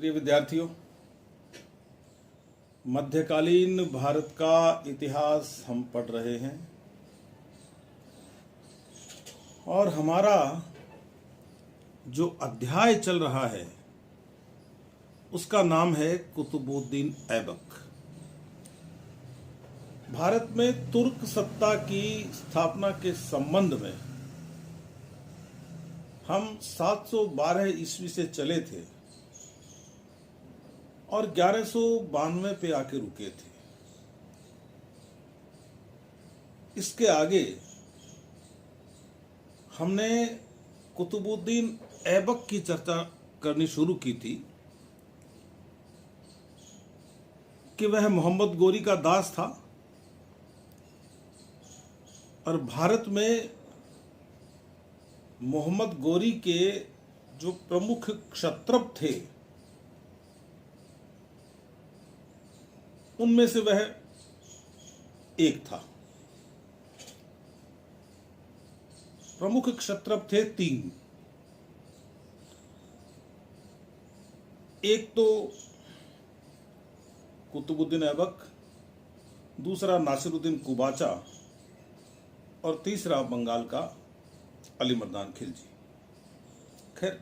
प्रिय विद्यार्थियों, मध्यकालीन भारत का इतिहास हम पढ़ रहे हैं और हमारा जो अध्याय चल रहा है उसका नाम है कुतुबुद्दीन ऐबक। भारत में तुर्क सत्ता की स्थापना के संबंध में हम 712 ईस्वी से चले थे और 1192 पे आके रुके थे। इसके आगे हमने कुतुबुद्दीन ऐबक की चर्चा करनी शुरू की थी कि वह मोहम्मद गोरी का दास था और भारत में मोहम्मद गोरी के जो प्रमुख क्षत्रप थे उनमें से वह एक था। प्रमुख क्षत्रप थे 3। एक तो कुतुबुद्दीन ऐबक, दूसरा नासिरुद्दीन कुबाचा और तीसरा बंगाल का अली मर्दान खिलजी। खैर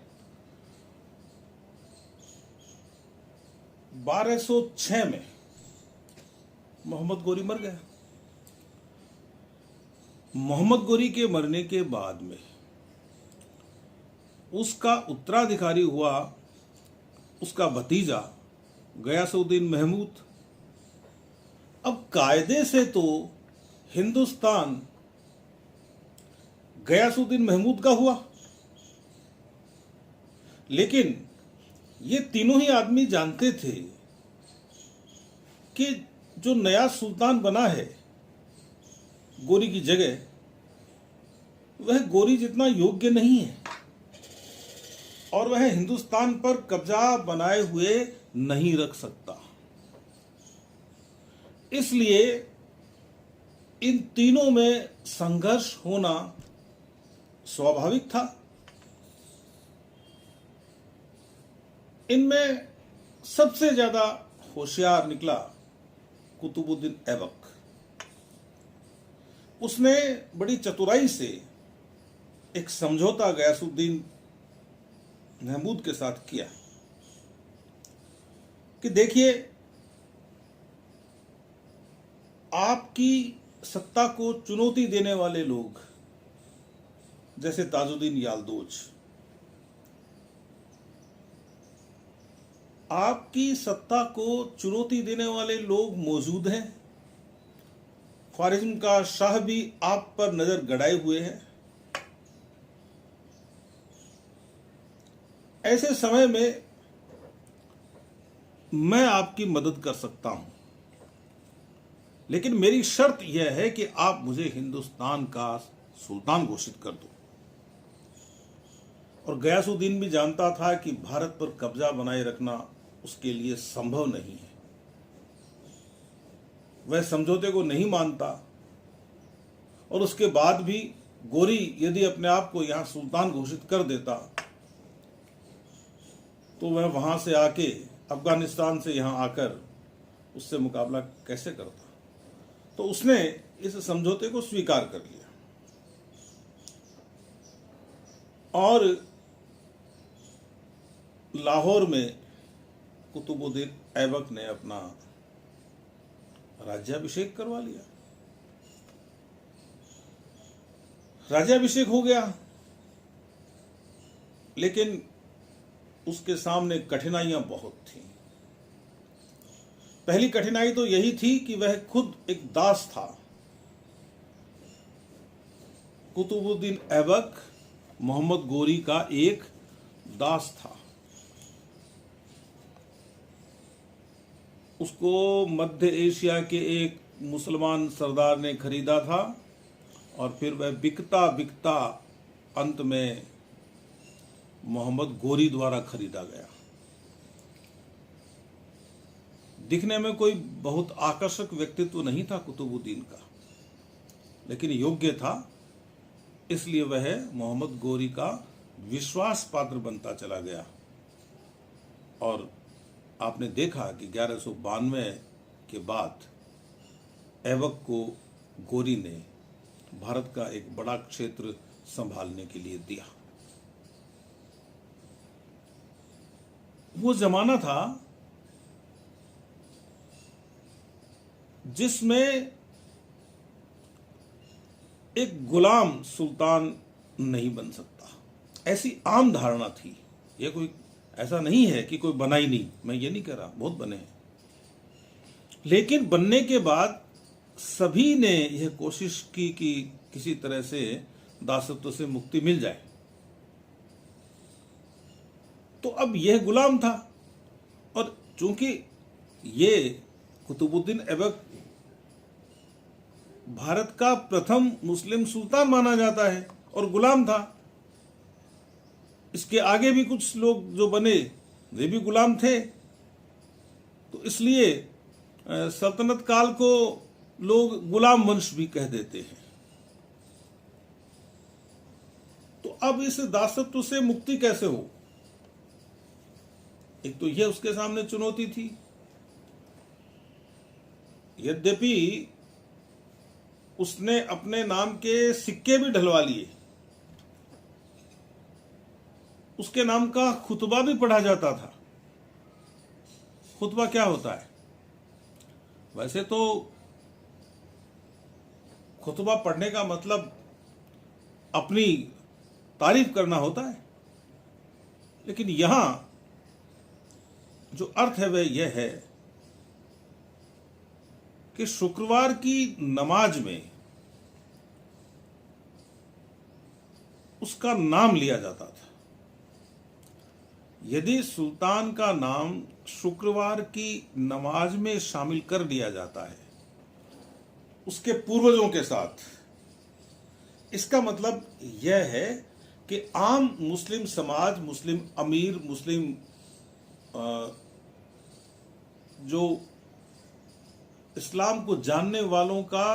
1206 में मोहम्मद गोरी मर गया। मोहम्मद गोरी के मरने के बाद में उसका उत्तराधिकारी हुआ उसका भतीजा गयासुद्दीन महमूद। अब कायदे से तो हिंदुस्तान गयासुद्दीन महमूद का हुआ, लेकिन ये तीनों ही आदमी जानते थे कि जो नया सुल्तान बना है गोरी की जगह, वह गोरी जितना योग्य नहीं है और वह हिंदुस्तान पर कब्जा बनाए हुए नहीं रख सकता। इसलिए इन तीनों में संघर्ष होना स्वाभाविक था। इनमें सबसे ज्यादा होशियार निकला कुतुबुद्दीन ऐबक। उसने बड़ी चतुराई से एक समझौता गयासुद्दीन महमूद के साथ किया कि देखिए, आपकी सत्ता को चुनौती देने वाले लोग जैसे ताजुद्दीन यालदोज, आपकी सत्ता को चुनौती देने वाले लोग मौजूद हैं। ख्वारिज्म का शाह भी आप पर नजर गड़ाए हुए हैं। ऐसे समय में मैं आपकी मदद कर सकता हूं, लेकिन मेरी शर्त यह है कि आप मुझे हिंदुस्तान का सुल्तान घोषित कर दो। और गयासुद्दीन भी जानता था कि भारत पर कब्जा बनाए रखना उसके लिए संभव नहीं है। वह समझौते को नहीं मानता और उसके बाद भी गोरी यदि अपने आप को यहां सुल्तान घोषित कर देता तो वह वहां से आके अफगानिस्तान से यहां आकर उससे मुकाबला कैसे करता। तो उसने इस समझौते को स्वीकार कर लिया और लाहौर में कुतुबुद्दीन ऐबक ने अपना राज्याभिषेक करवा लिया। राज्याभिषेक हो गया, लेकिन उसके सामने कठिनाइयां बहुत थीं। पहली कठिनाई तो यही थी कि वह खुद एक दास था। कुतुबुद्दीन ऐबक मोहम्मद गोरी का एक दास था। उसको मध्य एशिया के एक मुसलमान सरदार ने खरीदा था और फिर वह बिकता बिकता अंत में मोहम्मद गोरी द्वारा खरीदा गया। दिखने में कोई बहुत आकर्षक व्यक्तित्व नहीं था कुतुबुद्दीन का, लेकिन योग्य था, इसलिए वह मोहम्मद गोरी का विश्वास पात्र बनता चला गया और आपने देखा कि 1192 के बाद ऐबक को गोरी ने भारत का एक बड़ा क्षेत्र संभालने के लिए दिया। वो जमाना था जिसमें एक गुलाम सुल्तान नहीं बन सकता, ऐसी आम धारणा थी। ये कोई ऐसा नहीं है कि कोई बना ही नहीं, मैं ये नहीं कह रहा, बहुत बने हैं, लेकिन बनने के बाद सभी ने यह कोशिश की कि किसी तरह से दासत्व से मुक्ति मिल जाए। तो अब यह गुलाम था, और चूंकि ये कुतुबुद्दीन ऐबक भारत का प्रथम मुस्लिम सुल्तान माना जाता है और गुलाम था। इसके आगे भी कुछ लोग जो बने वे भी गुलाम थे, तो इसलिए सल्तनत काल को लोग गुलाम वंश भी कह देते हैं। तो अब इस दासत्व से मुक्ति कैसे हो? एक तो यह उसके सामने चुनौती थी। यद्यपि उसने अपने नाम के सिक्के भी ढलवा लिए, उसके नाम का खुतबा भी पढ़ा जाता था। खुतबा क्या होता है? वैसे तो खुतबा पढ़ने का मतलब अपनी तारीफ करना होता है, लेकिन यहां जो अर्थ है वह यह है कि शुक्रवार की नमाज में उसका नाम लिया जाता था। यदि सुल्तान का नाम शुक्रवार की नमाज में शामिल कर लिया जाता है उसके पूर्वजों के साथ, इसका मतलब यह है कि आम मुस्लिम समाज, मुस्लिम अमीर, मुस्लिम जो इस्लाम को जानने वालों का,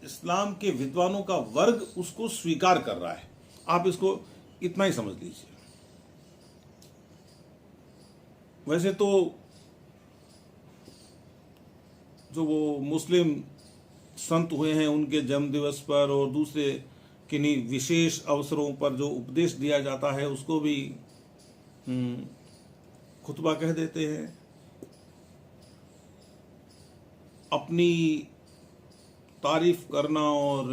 इस्लाम के विद्वानों का वर्ग उसको स्वीकार कर रहा है। आप इसको इतना ही समझ लीजिए। वैसे तो जो वो मुस्लिम संत हुए हैं उनके जन्म दिवस पर और दूसरे किन्हीं विशेष अवसरों पर जो उपदेश दिया जाता है उसको भी खुतबा कह देते हैं। अपनी तारीफ करना और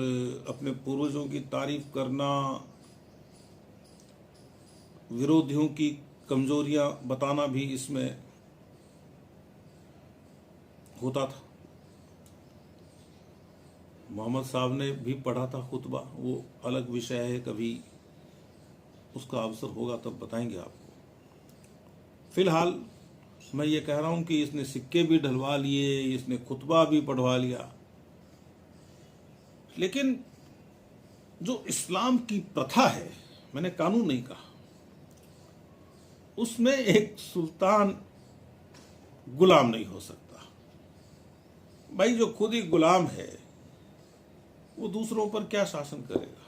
अपने पूर्वजों की तारीफ करना, विरोधियों की कमजोरियां बताना भी इसमें होता था। मोहम्मद साहब ने भी पढ़ा था खुतबा, वो अलग विषय है, कभी उसका अवसर होगा तब बताएंगे आपको। फिलहाल मैं ये कह रहा हूं कि इसने सिक्के भी ढलवा लिए, इसने खुतबा भी पढ़वा लिया, लेकिन जो इस्लाम की प्रथा है, मैंने कानून नहीं कहा, उसमें एक सुल्तान गुलाम नहीं हो सकता। भाई जो खुद ही गुलाम है वो दूसरों पर क्या शासन करेगा?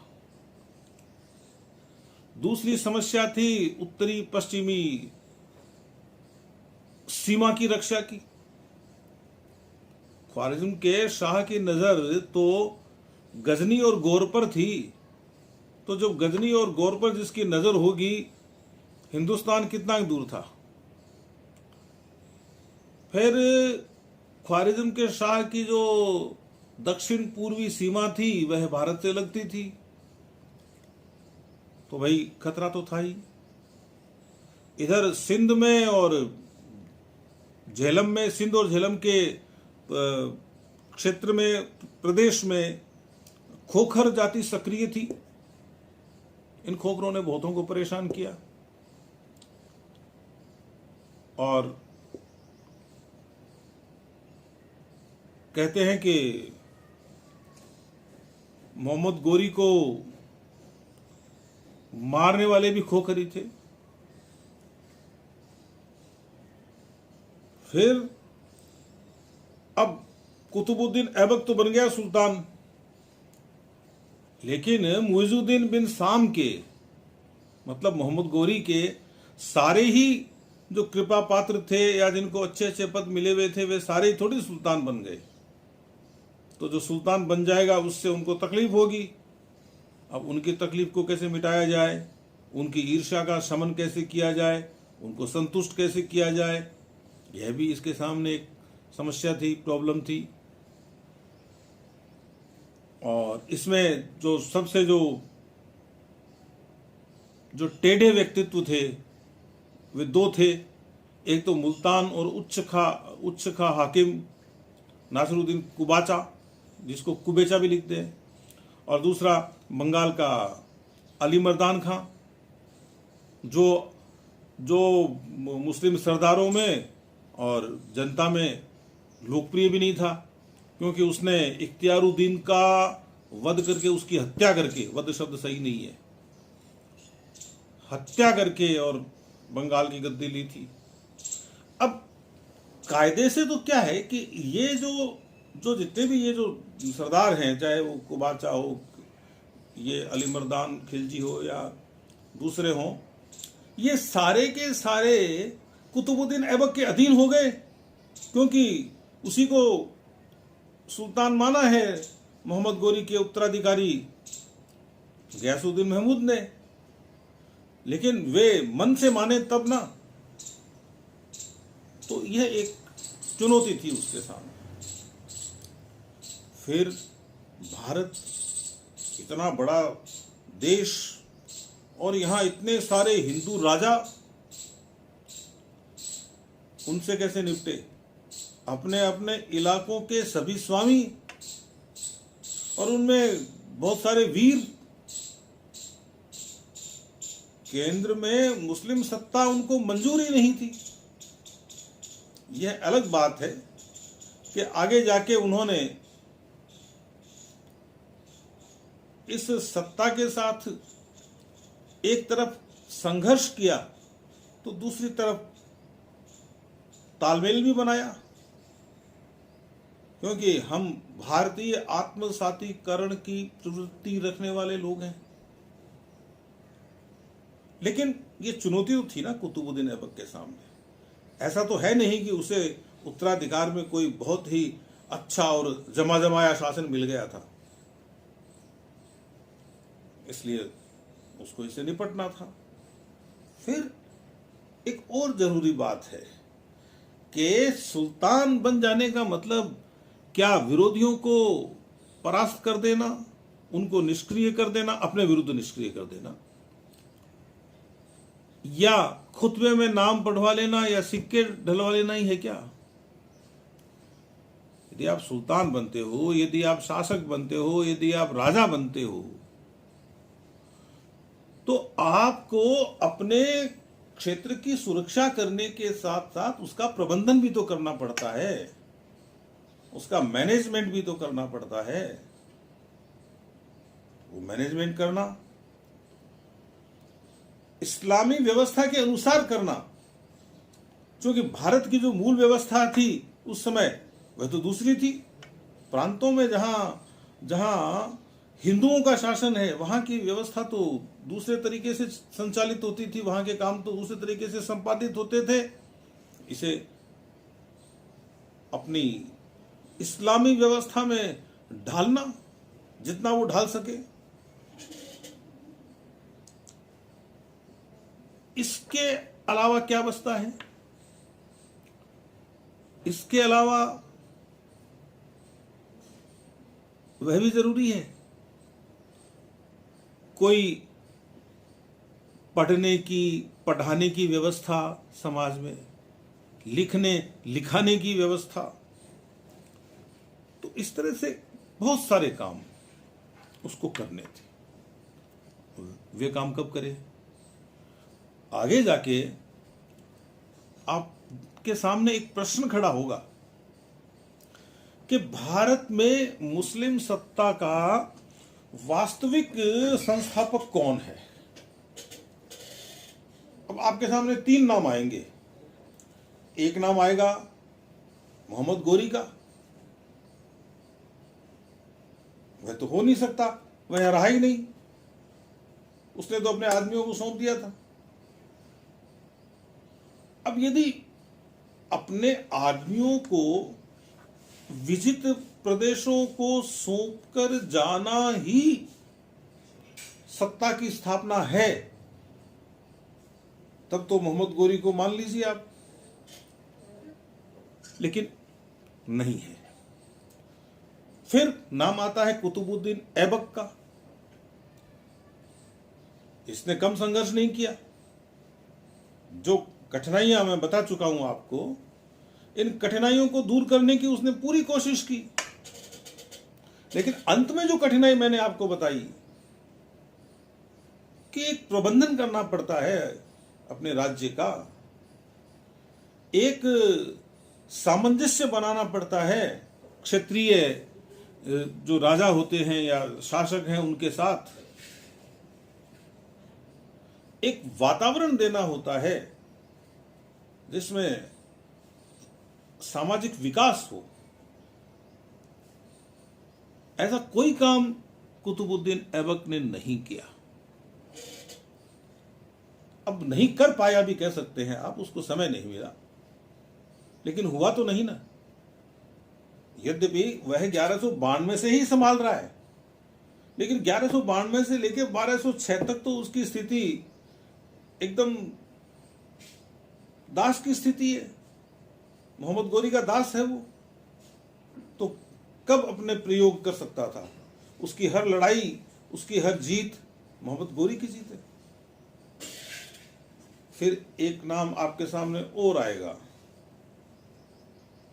दूसरी समस्या थी उत्तरी पश्चिमी सीमा की रक्षा की। ख्वारिज्म के शाह की नजर तो गजनी और गौर पर थी, तो जब गजनी और गौर पर जिसकी नजर होगी, हिंदुस्तान कितना दूर था। फिर ख्वारिज्म के शाह की जो दक्षिण पूर्वी सीमा थी वह भारत से लगती थी, तो भाई खतरा तो था ही। इधर सिंध में और झेलम में, सिंध और झेलम के क्षेत्र में, प्रदेश में खोखर जाति सक्रिय थी। इन खोखरों ने बहुतों को परेशान किया और कहते हैं कि मोहम्मद गोरी को मारने वाले भी खोखर ही थे। फिर अब कुतुबुद्दीन ऐबक तो बन गया सुल्तान, लेकिन मुइजुद्दीन बिन साम के, मतलब मोहम्मद गोरी के सारे ही जो कृपा पात्र थे या जिनको अच्छे अच्छे पद मिले हुए थे वे सारे ही थोड़ी सुल्तान बन गए। तो जो सुल्तान बन जाएगा उससे उनको तकलीफ होगी। अब उनकी तकलीफ को कैसे मिटाया जाए, उनकी ईर्ष्या का शमन कैसे किया जाए, उनको संतुष्ट कैसे किया जाए, यह भी इसके सामने एक समस्या थी, प्रॉब्लम थी। और इसमें जो सबसे जो टेढ़े व्यक्तित्व थे वे दो थे। एक तो मुल्तान और उच्च खा हाकिम नासिरुद्दीन कुबाचा, जिसको कुबेचा भी लिखते हैं, और दूसरा बंगाल का अली मर्दान खां, जो मुस्लिम सरदारों में और जनता में लोकप्रिय भी नहीं था, क्योंकि उसने इख्तियारुद्दीन का वध करके, उसकी हत्या करके, वध शब्द सही नहीं है, हत्या करके और बंगाल की गद्दी ली थी। अब कायदे से तो क्या है कि ये जो जितने भी ये जो सरदार हैं, चाहे वो कुबाचा हो, ये अली मर्दान खिलजी हो या दूसरे हों, ये सारे के सारे कुतुबुद्दीन ऐबक के अधीन हो गए, क्योंकि उसी को सुल्तान माना है मोहम्मद गोरी के उत्तराधिकारी गयासुद्दीन महमूद ने। लेकिन वे मन से माने तब ना, तो यह एक चुनौती थी उसके सामने। फिर भारत इतना बड़ा देश और यहाँ इतने सारे हिंदू राजा, उनसे कैसे निपटे? अपने अपने इलाकों के सभी स्वामी और उनमें बहुत सारे वीर। केंद्र में मुस्लिम सत्ता उनको मंजूर ही नहीं थी। यह अलग बात है कि आगे जाके उन्होंने इस सत्ता के साथ एक तरफ संघर्ष किया तो दूसरी तरफ तालमेल भी बनाया, क्योंकि हम भारतीय आत्मसातीकरण की प्रवृत्ति रखने वाले लोग हैं। लेकिन ये चुनौती तो थी ना कुतुबुद्दीन ऐबक के सामने। ऐसा तो है नहीं कि उसे उत्तराधिकार में कोई बहुत ही अच्छा और जमा जमाया शासन मिल गया था, इसलिए उसको इससे निपटना था। फिर एक और जरूरी बात है कि सुल्तान बन जाने का मतलब क्या विरोधियों को परास्त कर देना, उनको निष्क्रिय कर देना, अपने विरुद्ध निष्क्रिय कर देना, या खुतबे में नाम पढ़वा लेना या सिक्के ढलवा लेना ही है क्या? यदि आप सुल्तान बनते हो, यदि आप शासक बनते हो, यदि आप राजा बनते हो, तो आपको अपने क्षेत्र की सुरक्षा करने के साथ साथ उसका प्रबंधन भी तो करना पड़ता है, उसका मैनेजमेंट भी तो करना पड़ता है। वो मैनेजमेंट करना इस्लामी व्यवस्था के अनुसार करना, क्योंकि भारत की जो मूल व्यवस्था थी उस समय वह तो दूसरी थी। प्रांतों में जहां हिंदुओं का शासन है वहां की व्यवस्था तो दूसरे तरीके से संचालित होती थी, वहां के काम तो दूसरे तरीके से संपादित होते थे। इसे अपनी इस्लामी व्यवस्था में ढालना जितना वो ढाल सके। इसके अलावा क्या बचता है? इसके अलावा वह भी जरूरी है, कोई पढ़ने की पढ़ाने की व्यवस्था समाज में, लिखने लिखाने की व्यवस्था। तो इस तरह से बहुत सारे काम उसको करने थे। वे काम कब करे? आगे जाके आपके सामने एक प्रश्न खड़ा होगा कि भारत में मुस्लिम सत्ता का वास्तविक संस्थापक कौन है? अब आपके सामने तीन नाम आएंगे। एक नाम आएगा मोहम्मद गोरी का, वह तो हो नहीं सकता, वह रहा ही नहीं, उसने तो अपने आदमियों को सौंप दिया था। अब यदि अपने आदमियों को विजित प्रदेशों को सौंपकर जाना ही सत्ता की स्थापना है, तब तो मोहम्मद गोरी को मान लीजिए आप, लेकिन नहीं है। फिर नाम आता है कुतुबुद्दीन ऐबक का। इसने कम संघर्ष नहीं किया। जो कठिनाइयां मैं बता चुका हूं आपको, इन कठिनाइयों को दूर करने की उसने पूरी कोशिश की, लेकिन अंत में जो कठिनाई मैंने आपको बताई कि एक प्रबंधन करना पड़ता है अपने राज्य का, एक सामंजस्य बनाना पड़ता है क्षेत्रीय जो राजा होते हैं या शासक हैं उनके साथ, एक वातावरण देना होता है जिसमें सामाजिक विकास हो। ऐसा कोई काम कुतुबुद्दीन ऐबक ने नहीं किया। अब नहीं कर पाया भी कह सकते हैं आप, उसको समय नहीं मिला, लेकिन हुआ तो नहीं ना। यद्यपि वह 1192 से ही संभाल रहा है, लेकिन 1192 से लेकर 1206 तक तो उसकी स्थिति एकदम दास की स्थिति है। मोहम्मद गोरी का दास है वो, तो कब अपने प्रयोग कर सकता था? उसकी हर लड़ाई, उसकी हर जीत मोहम्मद गोरी की जीत है। फिर एक नाम आपके सामने और आएगा,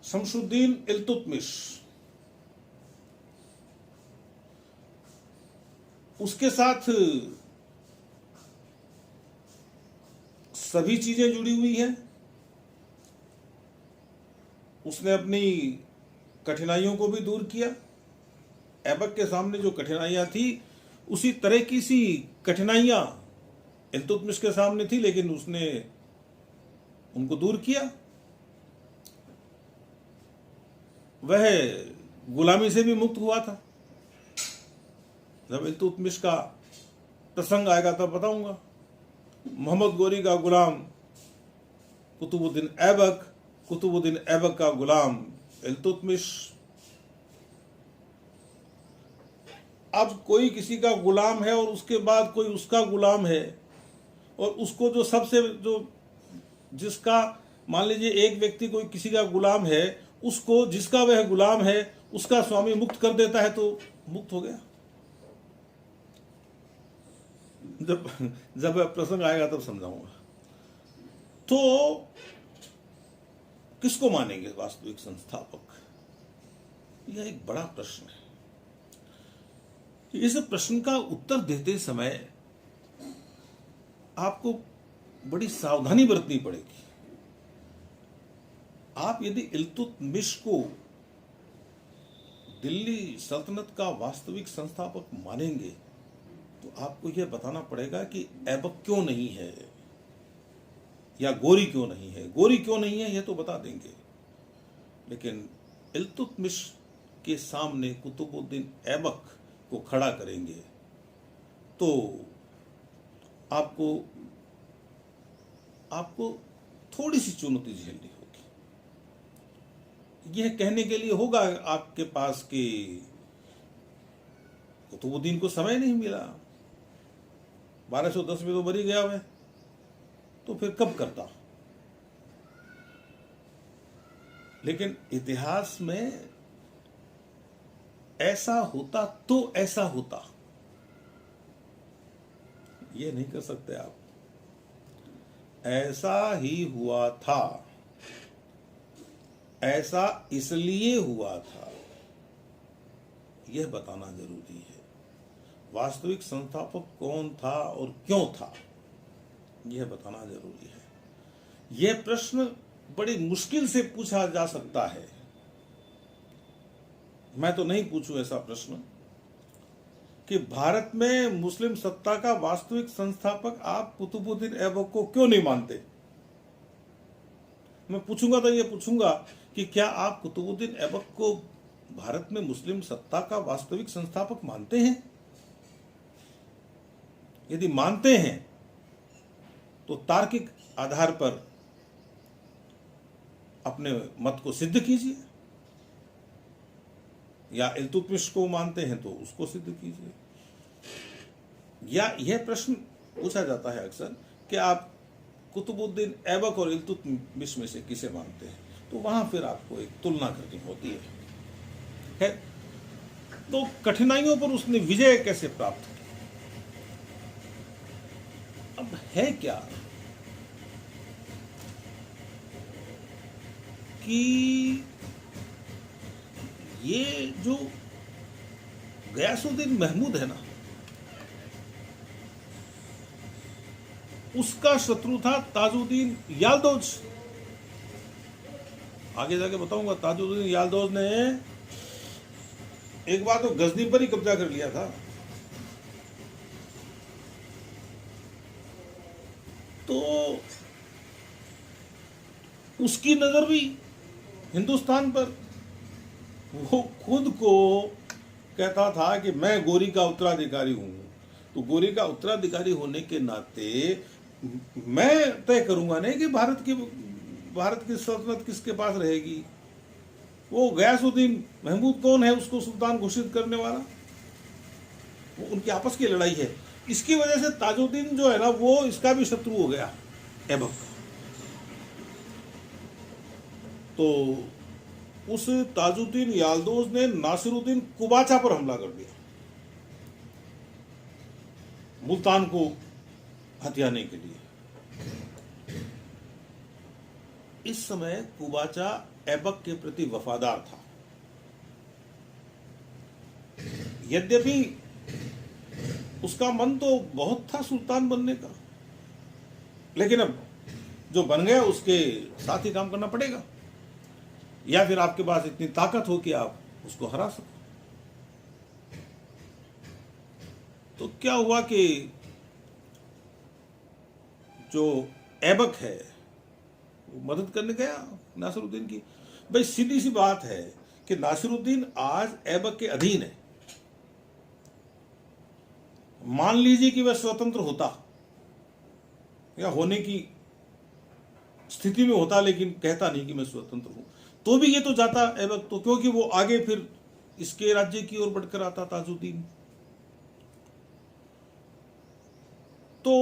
शमशुद्दीन इल्तुतमिश। उसके साथ सभी चीजें जुड़ी हुई हैं। उसने अपनी कठिनाइयों को भी दूर किया। ऐबक के सामने जो कठिनाइयां थी, उसी तरह की सी कठिनाइयां इल्तुतमिश के सामने थी, लेकिन उसने उनको दूर किया। वह गुलामी से भी मुक्त हुआ था। जब इल्तुतमिश का प्रसंग आएगा तब बताऊंगा। मोहम्मद गोरी का गुलाम कुतुबुद्दीन ऐबक, कुतुबुद्दीन ऐबक का गुलाम इल्तुतमिश। अब कोई किसी का गुलाम है और उसके बाद कोई उसका गुलाम है, और उसको जो सबसे जो जिसका मान लीजिए एक व्यक्ति कोई किसी का गुलाम है, उसको जिसका वह गुलाम है उसका स्वामी मुक्त कर देता है तो मुक्त हो गया। जब प्रसंग आएगा तब समझाऊंगा। तो किसको मानेंगे वास्तविक संस्थापक? यह एक बड़ा प्रश्न है। इस प्रश्न का उत्तर देते समय आपको बड़ी सावधानी बरतनी पड़ेगी। आप यदि इल्तुतमिश को दिल्ली सल्तनत का वास्तविक संस्थापक मानेंगे, तो आपको यह बताना पड़ेगा कि ऐबक क्यों नहीं है या गोरी क्यों नहीं है। गोरी क्यों नहीं है यह तो बता देंगे, लेकिन इल्तुतमिश के सामने कुतुबुद्दीन ऐबक को खड़ा करेंगे तो आपको थोड़ी सी चुनौती झेलनी होगी। यह कहने के लिए होगा आपके पास कि कुतुबुद्दीन को समय नहीं मिला, 1210 में तो मरी गया वह, तो फिर कब करता। लेकिन इतिहास में ऐसा होता तो ऐसा होता, ये नहीं कर सकते आप। ऐसा ही हुआ था, ऐसा इसलिए हुआ था, यह बताना जरूरी है। वास्तविक संस्थापक कौन था और क्यों था, यह बताना जरूरी है। यह प्रश्न बड़ी मुश्किल से पूछा जा सकता है। मैं तो नहीं पूछूं ऐसा प्रश्न कि भारत में मुस्लिम सत्ता का वास्तविक संस्थापक आप कुतुबुद्दीन ऐबक को क्यों नहीं मानते। मैं पूछूंगा तो ये पूछूंगा कि क्या आप कुतुबुद्दीन ऐबक को भारत में मुस्लिम सत्ता का वास्तविक संस्थापक मानते हैं? यदि मानते हैं तो तार्किक आधार पर अपने मत को सिद्ध कीजिए, या इल्तुतमिश को मानते हैं तो उसको सिद्ध कीजिए। या यह प्रश्न पूछा जाता है अक्सर कि आप कुतुबुद्दीन ऐबक और इल्तुतमिश में से किसे मानते हैं, तो वहां फिर आपको एक तुलना करनी होती है। तो कठिनाइयों पर उसने विजय कैसे प्राप्त की? अब है क्या कि ये जो गयासुद्दीन महमूद है ना, उसका शत्रु था ताजुद्दीन याल्दोज। आगे जाके बताऊंगा। ताजुद्दीन याल्दोज ने एक बार तो गजनी पर ही कब्जा कर लिया था। तो उसकी नजर भी हिंदुस्तान पर, वो खुद को कहता था कि मैं गौरी का उत्तराधिकारी हूं। तो गौरी का उत्तराधिकारी होने के नाते मैं तय करूंगा नहीं कि भारत की सल्तनत किसके पास रहेगी। वो गयासुद्दीन महमूद कौन है उसको सुल्तान घोषित करने वाला? वो उनकी आपस की लड़ाई है। इसकी वजह से ताजुद्दीन जो है ना, वो इसका भी शत्रु हो गया, ऐबक। तो उस ताजुद्दीन याल्दोज ने नासिरुद्दीन कुबाचा पर हमला कर दिया, मुल्तान को हथियाने के लिए। इस समय कुबाचा ऐबक के प्रति वफादार था। यद्यपि उसका मन तो बहुत था सुल्तान बनने का, लेकिन अब जो बन गया उसके साथ ही काम करना पड़ेगा, या फिर आपके पास इतनी ताकत हो कि आप उसको हरा सको। तो क्या हुआ कि जो ऐबक है वो मदद करने गया नासिरुद्दीन की। भाई सीधी सी बात है कि नासिरुद्दीन आज ऐबक के अधीन है। मान लीजिए कि वह स्वतंत्र होता या होने की स्थिति में होता, लेकिन कहता नहीं कि मैं स्वतंत्र हूं, तो भी ये तो जाता ऐबक तो, क्योंकि वो आगे फिर इसके राज्य की ओर बढ़कर आता ताजुद्दीन। तो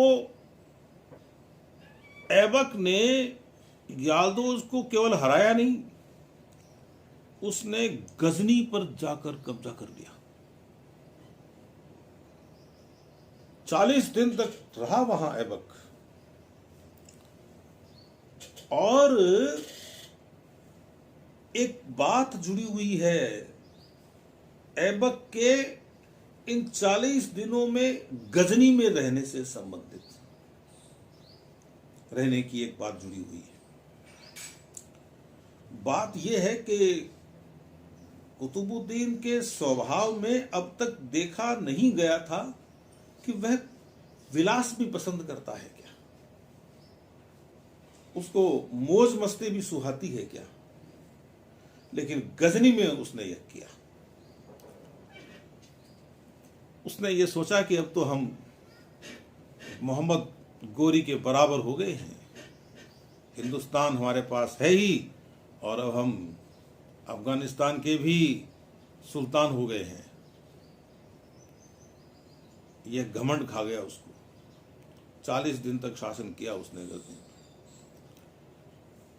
ऐबक ने याल्दोज को केवल हराया नहीं, उसने गजनी पर जाकर कब्जा कर लिया। 40 दिन तक रहा वहां ऐबक। और एक बात जुड़ी हुई है ऐबक के इन 40 दिनों में गजनी में रहने से संबंधित रहने की एक बात जुड़ी हुई है। बात यह है कि कुतुबुद्दीन के स्वभाव में अब तक देखा नहीं गया था कि वह विलास भी पसंद करता है क्या, उसको मौज मस्ती भी सुहाती है क्या। लेकिन गजनी में उसने यह किया। उसने ये सोचा कि अब तो हम मोहम्मद गोरी के बराबर हो गए हैं, हिंदुस्तान हमारे पास है ही, और अब हम अफगानिस्तान के भी सुल्तान हो गए हैं। यह घमंड खा गया उसको। 40 दिन तक शासन किया उसने गजनी,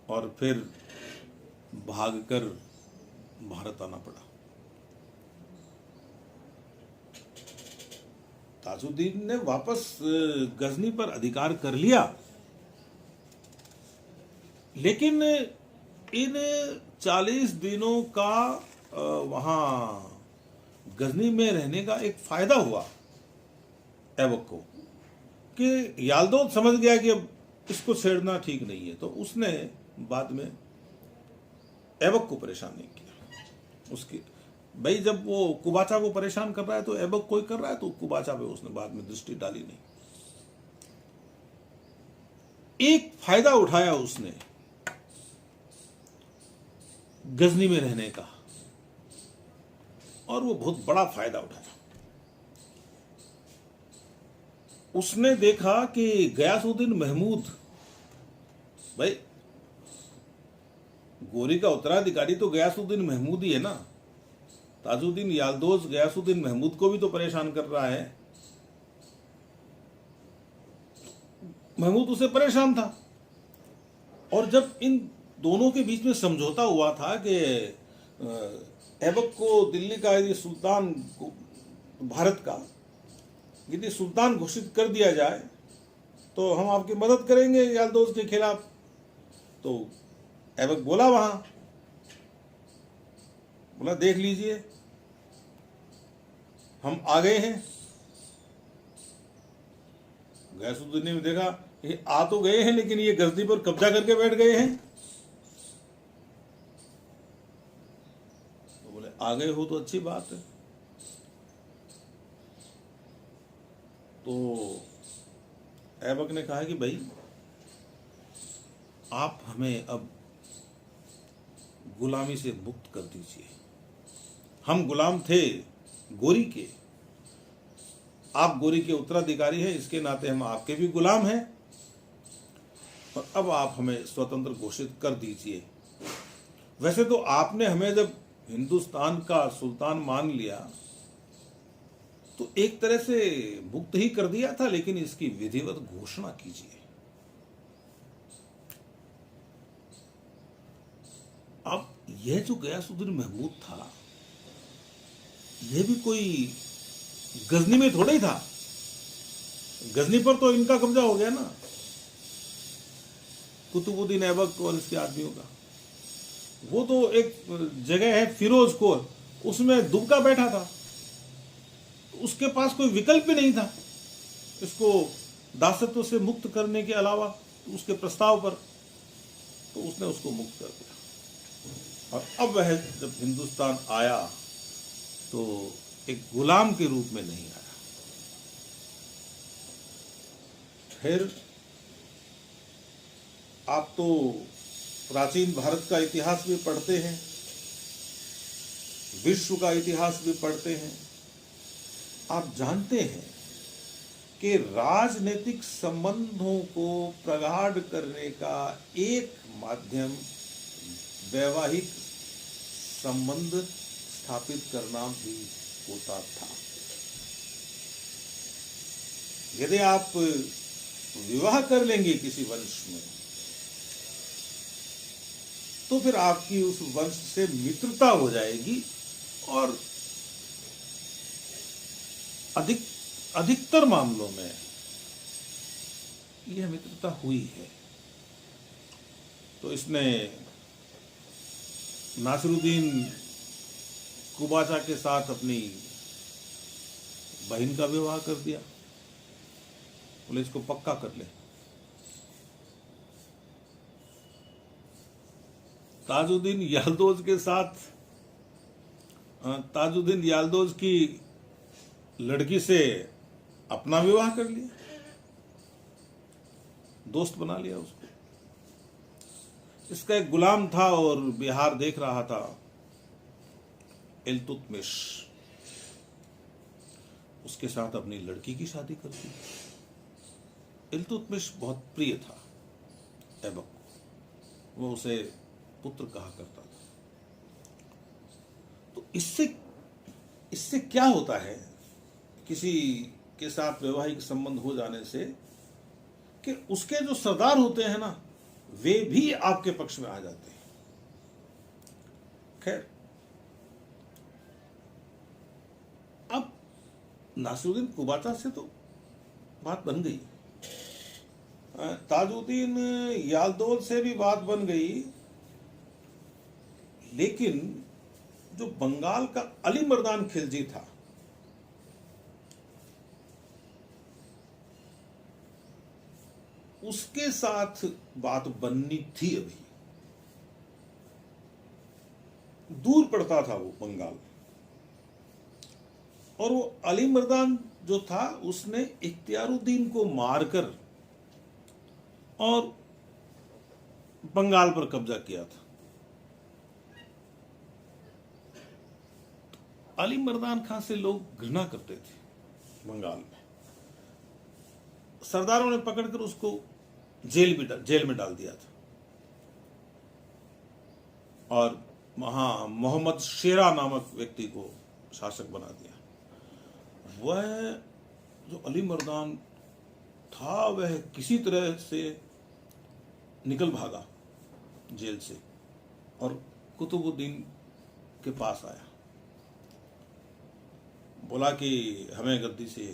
और फिर भागकर भारत आना पड़ा। ताजुद्दीन ने वापस गजनी पर अधिकार कर लिया, लेकिन इन 40 दिनों का वहां गजनी में रहने का एक फायदा हुआ ऐबक को, कि याल्दोज समझ गया कि अब इसको छेड़ना ठीक नहीं है, तो उसने बाद में ऐबक को परेशान नहीं किया। उसकी भाई जब वो कुबाचा को परेशान कर रहा है तो ऐबक कोई कर रहा है, तो कुबाचा पे उसने बाद में दृष्टि डाली नहीं। एक फायदा उठाया उसने गजनी में रहने का, और वो बहुत बड़ा फायदा उठाया। उसने देखा कि गयासुद्दीन महमूद, भाई गोरी का उत्तराधिकारी तो गयासुद्दीन महमूद ही है ना। ताजुद्दीन याल्दोज गयासुद्दीन महमूद को भी तो परेशान कर रहा है। महमूद उसे परेशान था। और जब इन दोनों के बीच में समझौता हुआ था कि ऐबक को दिल्ली का यदि सुल्तान, भारत का यदि सुल्तान घोषित कर दिया जाए तो हम आपकी मदद करेंगे याल्दोज के खिलाफ, तो ऐबक बोला वहां, बोला देख लीजिए हम आ गए हैं। गयासुद्दीन ने भी देखा ये आ तो गए हैं लेकिन ये गजनी पर कब्जा करके बैठ गए हैं। तो बोले आ गए हो तो अच्छी बात है। तो ऐबक ने कहा कि भाई आप हमें अब गुलामी से मुक्त कर दीजिए। हम गुलाम थे गोरी के, आप गोरी के उत्तराधिकारी हैं, इसके नाते हम आपके भी गुलाम हैं और अब आप हमें स्वतंत्र घोषित कर दीजिए। वैसे तो आपने हमें जब हिंदुस्तान का सुल्तान मान लिया तो एक तरह से मुक्त ही कर दिया था, लेकिन इसकी विधिवत घोषणा कीजिए। अब यह जो गयासुद्दीन महमूद था यह भी कोई गजनी में थोड़ा ही था। गजनी पर तो इनका कब्जा हो गया ना, कुतुबुद्दीन ऐबक और इसके आदमियों का। वो तो एक जगह है फिरोजकोर, उसमें दुबका बैठा था, उसके पास कोई विकल्प भी नहीं था इसको दासत्व से मुक्त करने के अलावा उसके प्रस्ताव पर, तो उसने उसको मुक्त कर दिया। और अब वह जब हिंदुस्तान आया तो एक गुलाम के रूप में नहीं आया। फिर आप तो प्राचीन भारत का इतिहास भी पढ़ते हैं, विश्व का इतिहास भी पढ़ते हैं। आप जानते हैं कि राजनीतिक संबंधों को प्रगाढ़ करने का एक माध्यम वैवाहिक संबंध स्थापित करना भी होता था। यदि आप विवाह कर लेंगे किसी वंश में तो फिर आपकी उस वंश से मित्रता हो जाएगी और अधिकतर मामलों में यह मित्रता हुई है। तो इसने नासिरुद्दीन कुबाचा के साथ अपनी बहन का विवाह कर दिया, बोले इसको पक्का कर ले। ताजुद्दीन याल्दोज के साथ, ताजुद्दीन याल्दोज की लड़की से अपना विवाह कर लिया, दोस्त बना लिया उसको। इसका एक गुलाम था और बिहार देख रहा था, इल्तुतमिश, उसके साथ अपनी लड़की की शादी कर दी। इल्तुतमिश बहुत प्रिय था ऐबक को, वो उसे पुत्र कहा करता था। तो इससे क्या होता है किसी के साथ वैवाहिक संबंध हो जाने से, कि उसके जो सरदार होते हैं ना वे भी आपके पक्ष में आ जाते हैं। खैर, अब नासिरुद्दीन कुबाचा से तो बात बन गई, ताजुद्दीन याल्दोज से भी बात बन गई, लेकिन जो बंगाल का अली मर्दान खिलजी था उसके साथ बात बननी थी। अभी दूर पड़ता था वो बंगाल, और वो अली मर्दान जो था उसने इख्तियारुद्दीन को मारकर और बंगाल पर कब्जा किया था। अली मर्दान खान से लोग घृणा करते थे बंगाल में। सरदारों ने पकड़कर उसको जेल में डाल दिया था। और वहाँ मोहम्मद शेरा नामक व्यक्ति को शासक बना दिया। वह जो अली मर्दान था वह किसी तरह से निकल भागा जेल से और कुतुबुद्दीन के पास आया, बोला कि हमें गद्दी से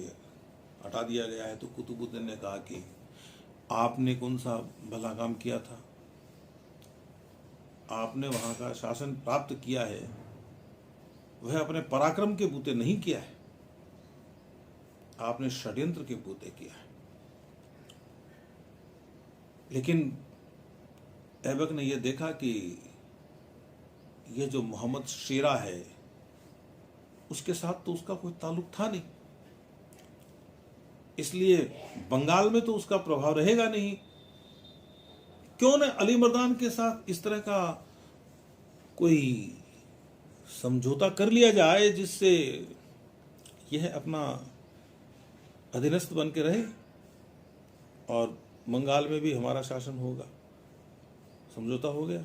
हटा दिया गया है। तो कुतुबुद्दीन ने कहा कि आपने कौन सा भला काम किया था, आपने वहां का शासन प्राप्त किया है वह अपने पराक्रम के बूते नहीं किया है, आपने षड्यंत्र के बूते किया है। लेकिन ऐबक ने यह देखा कि यह जो मोहम्मद शेरा है उसके साथ तो उसका कोई ताल्लुक था नहीं, इसलिए बंगाल में तो उसका प्रभाव रहेगा नहीं। क्यों न अली मर्दान के साथ इस तरह का कोई समझौता कर लिया जाए जिससे यह अपना अधीनस्थ बन के रहे और बंगाल में भी हमारा शासन होगा। समझौता हो गया,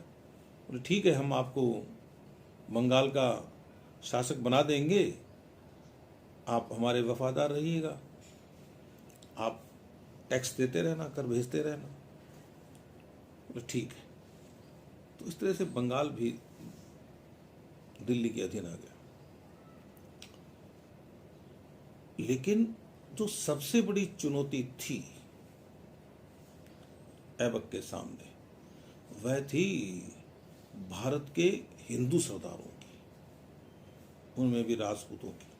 बोले ठीक है, हम आपको बंगाल का शासक बना देंगे, आप हमारे वफादार रहिएगा, आप टैक्स देते रहना, कर भेजते रहना। बोले ठीक है। तो इस तरह से बंगाल भी दिल्ली के अधीन आ गया। लेकिन जो सबसे बड़ी चुनौती थी ऐबक के सामने वह थी भारत के हिंदू सरदारों की, उनमें भी राजपूतों की।